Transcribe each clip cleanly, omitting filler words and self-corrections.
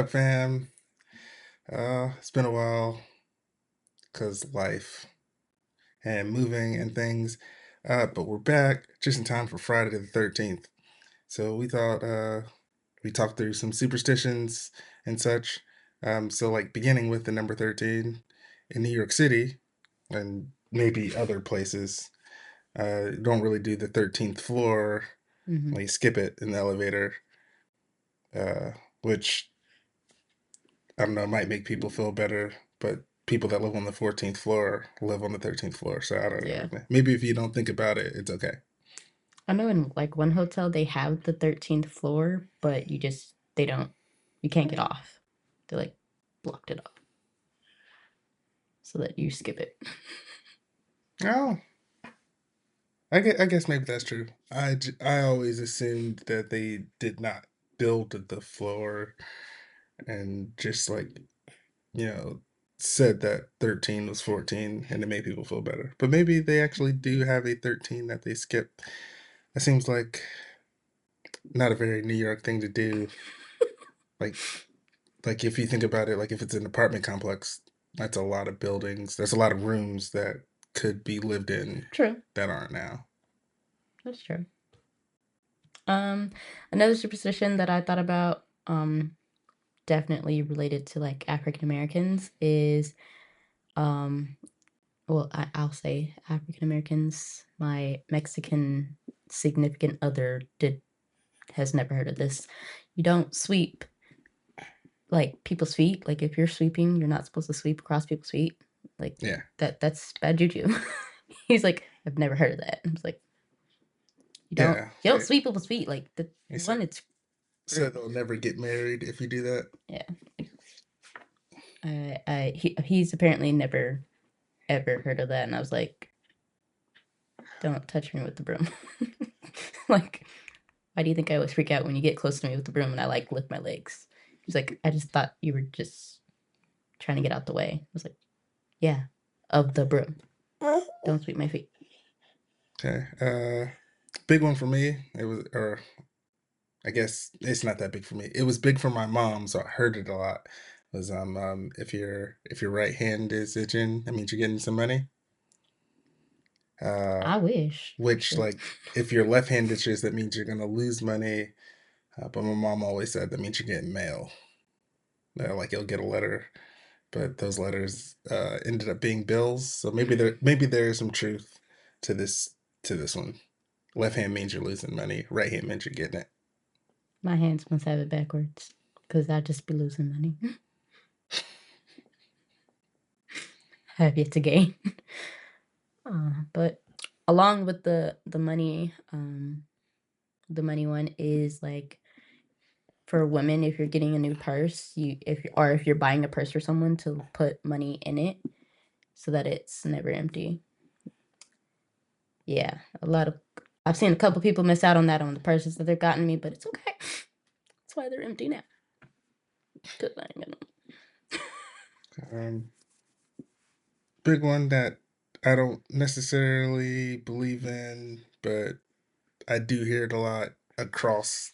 up, fam? It's been a while because life and moving and things. But we're back just in time for Friday the 13th. So we thought we talked through some superstitions and such. So like beginning with the number 13 in New York City and maybe other places, don't really do the 13th floor. Hmm. Like skip it in the elevator, uh, which I don't know, it might make people feel better, but people that live on the 14th floor live on the 13th floor. So I don't Yeah. know. Maybe if you don't think about it, it's okay. I know in like one hotel they have the 13th floor, but they don't, you can't get off. They like blocked it off so that you skip it. Oh, I guess maybe that's true. I always assumed that they did not build the floor and just like, you know, said that 13 was 14 and it made people feel better. But maybe they actually do have a 13 that they skip. That seems like not a very New York thing to do. Like like if you think about it, like if it's an apartment complex, that's a lot of buildings. There's a lot of rooms that could be lived in True. that aren't now. That's true. Um, Another superstition that I thought about, definitely related to like African Americans is, um, I'll say African Americans. My Mexican significant other has never heard of this. You don't sweep like people's feet. Like if you're sweeping, you're not supposed to sweep across people's feet. Like Yeah, that's bad juju. He's like, I've never heard of that. I was like, yeah. you don't sweep people's feet. Like the They one, said it's said rude. they'll never get married if you do that. Yeah. He's apparently never ever heard of that, and I was like, don't touch me with the broom. Like, why do you think I always freak out when you get close to me with the broom and I like lift my legs? He's like, I just thought you were just trying to get out the way. I was like, yeah, of the broom. Don't sweep my feet. Okay. Big one for me. It was, or I guess it's not that big for me. It was big for my mom, so I heard it a lot. Was if your right hand is itching, that means you're getting some money. Uh, I wish, which actually. like if your left hand itches, that means you're gonna lose money. But my mom always said that means you're getting mail. Like you'll get a letter, but those letters ended up being bills. So maybe there is some truth to this one. Left hand means you're losing money. Right hand means you're getting it. My hands must have it backwards because I'd just be losing money. Have yet to gain. But along with the money one is like for women, if you're getting a new purse, if you're buying a purse for someone, to put money in it so that it's never empty. Yeah, I've seen a couple people miss out on that on the purses that they've gotten me, but it's okay. That's why they're empty now. Cause I ain't got Um, Big one that I don't necessarily believe in, but I do hear it a lot across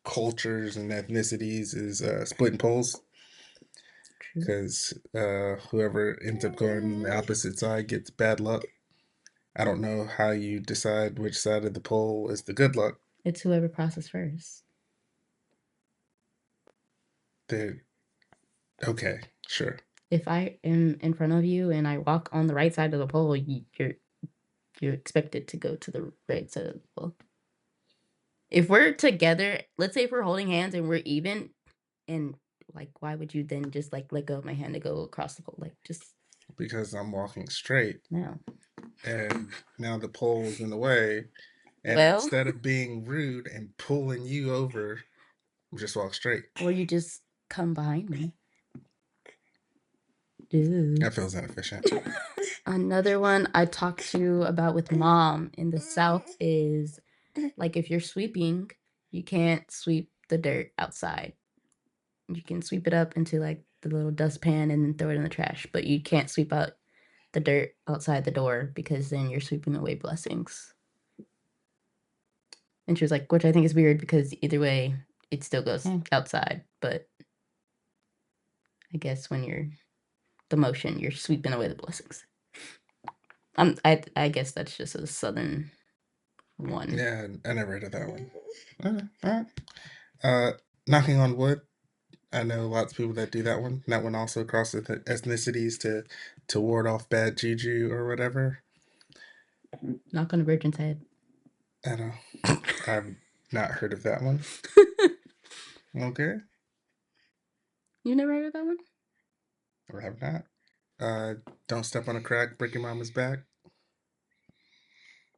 cultures and ethnicities is splitting poles true. because whoever ends up going on the opposite side gets bad luck. I don't know how you decide which side of the pole is the good luck. It's whoever crosses first. The Okay, sure. If I am in front of you and I walk on the right side of the pole, you're expected to go to the right side of the pole. If we're together, let's say if we're holding hands and we're even, and like, why would you then just like let go of my hand to go across the pole? Like, just Because I'm walking straight no. and now the pole's in the way. And Well, instead of being rude and pulling you over, just walk straight. or you just come behind me. Dude. That feels inefficient. Another one I talked to about with mom in the South is like if you're sweeping, you can't sweep the dirt outside. You can sweep it up into like the little dustpan and then throw it in the trash, but you can't sweep out the dirt outside the door because then you're sweeping away blessings. And she was like, which I think is weird because either way, it still goes outside. But I guess when you're the motion, you're sweeping away the blessings. I guess that's just a southern one. Yeah, I never heard of that one. Alright. Uh, knocking on wood. I know lots of people that do that one. That one also crosses ethnicities to ward off bad juju or whatever. Knock on a virgin's head. I know. I've not heard of that one. Okay, You never heard of that one? or have not. Don't step on a crack, break your mama's back.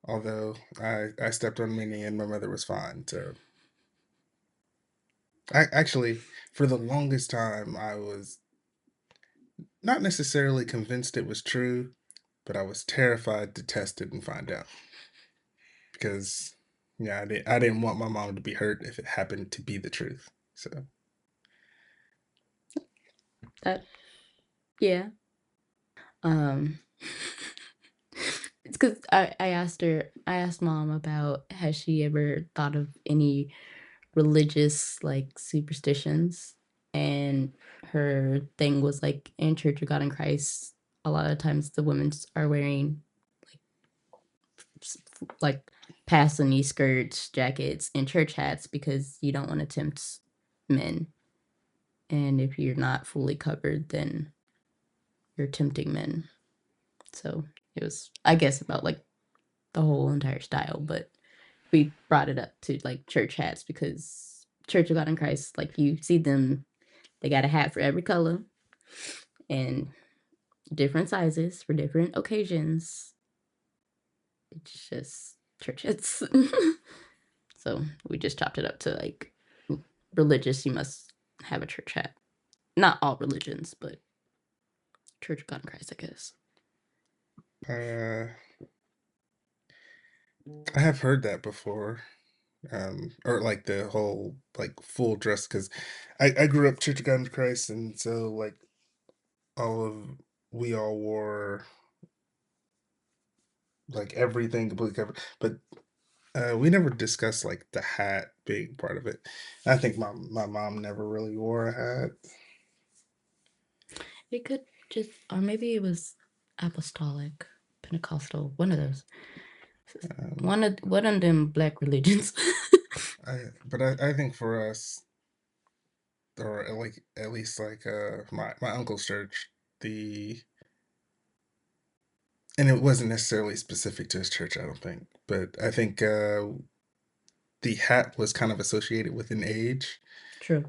Although I stepped on many and my mother was fine. So I actually, for the longest time, I was not necessarily convinced it was true, but I was terrified to test it and find out because yeah, I didn't want my mom to be hurt if it happened to be the truth. So That yeah. Um it's because I asked mom about has she ever thought of any religious like superstitions, and her thing was like in Church of God in Christ, a lot of times the women are wearing like past the knee skirts, jackets, and church hats because you don't want to tempt men. And if you're not fully covered, then you're tempting men. So it was, I guess, about like the whole entire style. But we brought it up to like church hats because Church of God in Christ, like you see them, they got a hat for every color and different sizes for different occasions. It's just church hats. So we just chopped it up to like religious, you must have a church hat. Not all religions, but Church of God in Christ, I guess. uh, I have heard that before. Or like the whole like full dress because I grew up Church of God in Christ, and so like all of we all wore like everything completely covered, but we never discussed like the hat being part of it. I think my mom never really wore a hat. It could just, or maybe it was apostolic, Pentecostal, one of those. Um, One of them black religions. I think for us, or like at least like my uncle's church, the and it wasn't necessarily specific to his church, I don't think, but I think the hat was kind of associated with an age. True.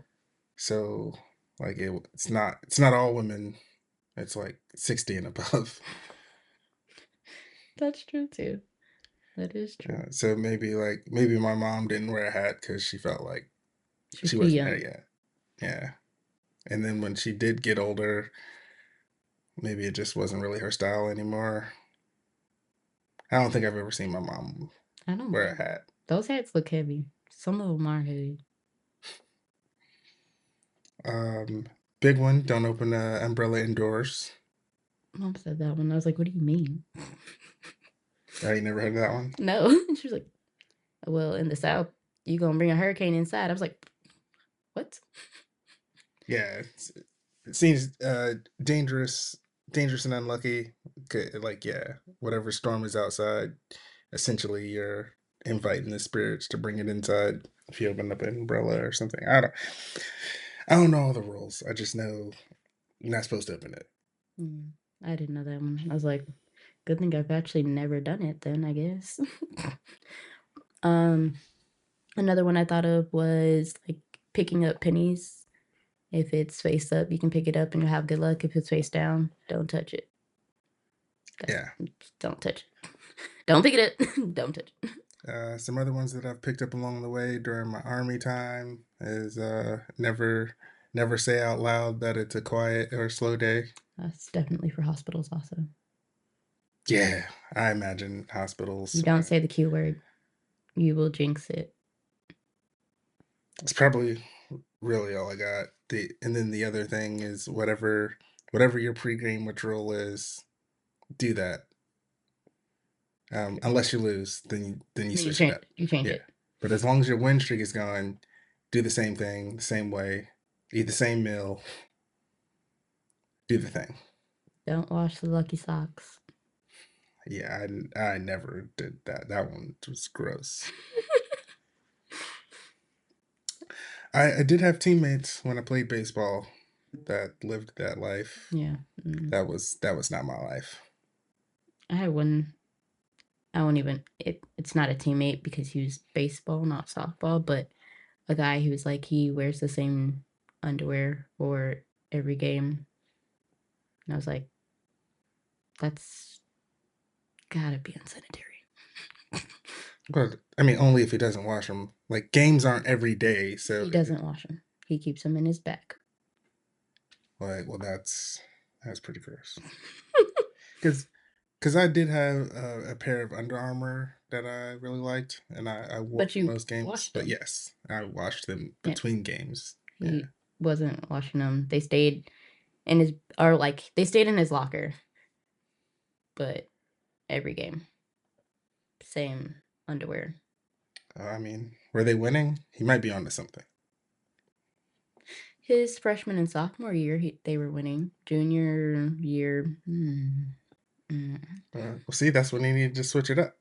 So like it's not all women. It's like 60 and above. That's true too. That is true. So maybe my mom didn't wear a hat because she felt like She was she too wasn't there young. yet. Yeah. And then when she did get older, maybe it just wasn't really her style anymore. I don't think I've ever seen my mom I don't wear a know. hat. Those hats look heavy. Some of them are heavy. Um, big one. Don't open the umbrella indoors. Mom said that one. I was like, what do you mean? I ain't never heard of that one. No. She was like, well, in the South, you gonna bring a hurricane inside. I was like, what? Yeah, it seems dangerous, dangerous and unlucky. Like yeah, whatever storm is outside, essentially you're inviting the spirits to bring it inside if you open up an umbrella or something. I don't know all the rules. I just know you're not supposed to open it. Mm, I didn't know that one. I was like, good thing I've actually never done it then, I guess. um, Another one I thought of was like picking up pennies. If it's face up, you can pick it up and you'll have good luck. If it's face down, don't touch it. That's Yeah. don't touch it. Don't pick it up. Don't touch it. Some other ones that I've picked up along the way during my army time is never say out loud that it's a quiet or slow day. That's definitely for hospitals also. Yeah, I imagine You hospitals. don't say the Q word, you will jinx it. It's probably really all I got. And then the other thing is whatever your pregame ritual is, do that. Unless you lose, then you Then switch it up. you change Yeah, it. but as long as your win streak is going, do the same thing, the same way, eat the same meal. do the thing. Don't wash the lucky socks. Yeah, I never did that. That one was gross. I did have teammates when I played baseball that lived that life. Yeah. Mm. That was not my life. I had one. I won't even. It's not a teammate because he was baseball, not softball, but a guy who was like he wears the same underwear for every game, and I was like, that's gotta be unsanitary. But I mean, only if he doesn't wash them. Like games aren't every day, so He doesn't wash them. He keeps them in his bag. like, well, that's pretty gross. Because I did have a pair of Under Armour that I really liked, and I wore But them you most games. washed But them. yes, I washed them Yeah, between games. Yeah. he wasn't washing them. They stayed in his, or like they stayed in his locker, but every game, same underwear. I mean, were they winning? He might be onto something. His freshman and sophomore year, they were winning. Junior year, mm. Well, see, that's when he needed to switch it up.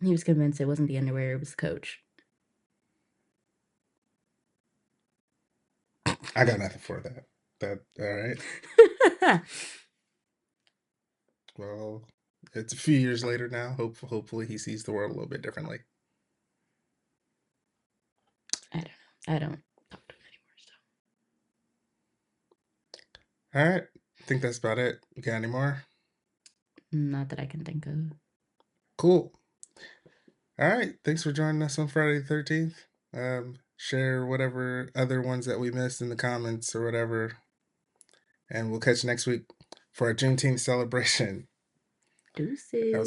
He was convinced it wasn't the underwear; it was the coach. I got nothing for that. That all right. Well, it's a few years later now. Hopefully, he sees the world a little bit differently. I don't know. I don't talk to him anymore. So All right, I think that's about it. You got any more? not that I can think of. Cool. All right. Thanks for joining us on Friday the 13th. Share whatever other ones that we missed in the comments or whatever. And we'll catch you next week for our Juneteenth celebration. That was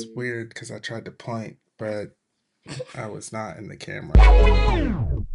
Deuces. weird because I tried to point, but I was not in the camera.